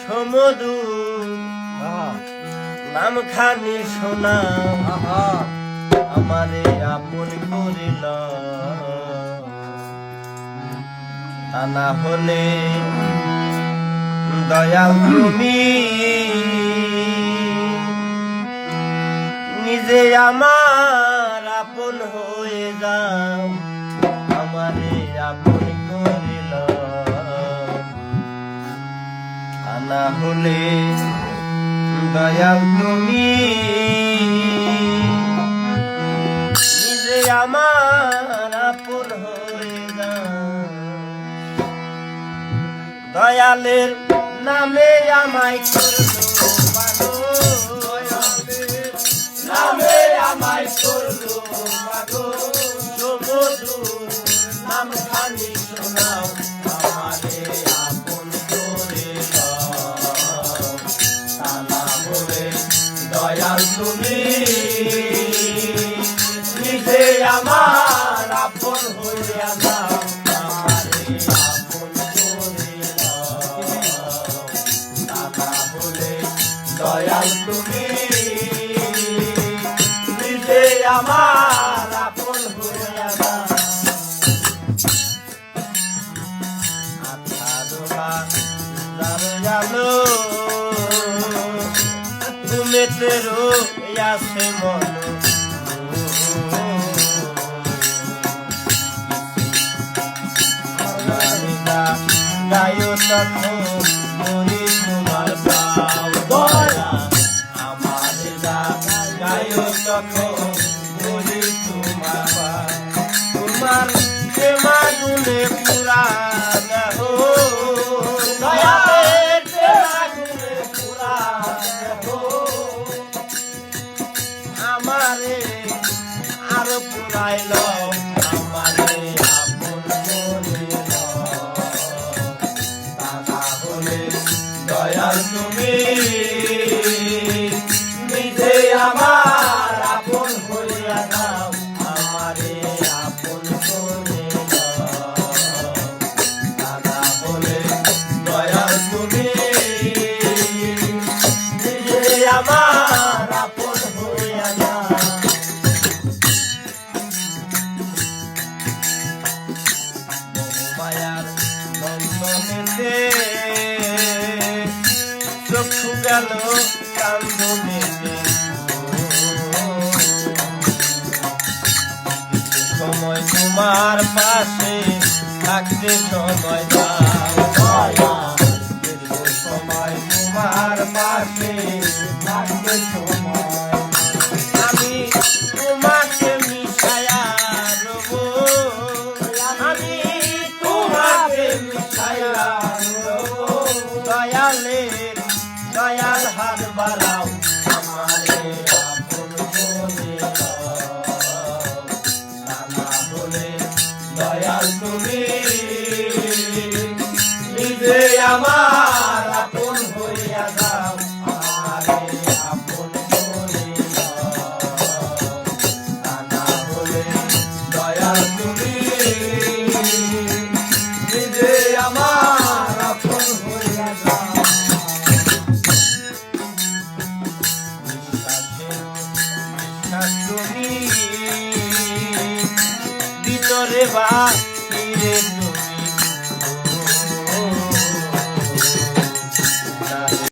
সমুদু নাম খানি শোনা আমারে আপন করিল তা না হলে দয়াল তুমি নিজে আমার আপন হয়ে যাও আমারে আপন করিল তা না হলে দয়াল তুমি নিজে আমার আপন হয়ে যাও দয়ালের নামে আমায় করলো দয়ালের নামে আমায় করলো সমুদুর নাম খানি শোনাও আমারে আপন করে তালা বলে দয়াল তুমি নিজে আমার আপন হইয়া যাও আমারে আপন করে তালা বলে দয়াল তুমি নিজে আমার আপন হইয়া যাও জানো তুমি তেরো আসে মন গায়ো তখন মরি তোমার আমার গায়ো তখন মরি তোমার তোমার প্রেমা গুনে পুরা আমারে আরো পুরাইল আমারে আপন করিল তা হলে দয়াল তুমি নিজে আমার আপন হইয়া দাও আমারে আপন করিল তা হলে দয়াল তুমি নিজে আমার আপন হইয়া দাও মায়ার বন্ধনেতে চক্ষু গেল কান্দনেতে সময় তোমার পাশে থাকতে সময় দাও সময় তোমার পাশে থাকতে সময় আমি তোমাকে মিশায়া রব আমি তোমাকে মিশায়া রব দয়ালের দয়াল হাত বাড়াও আমারে আপন করে না বলে দয়াল তুমি নিজে আমার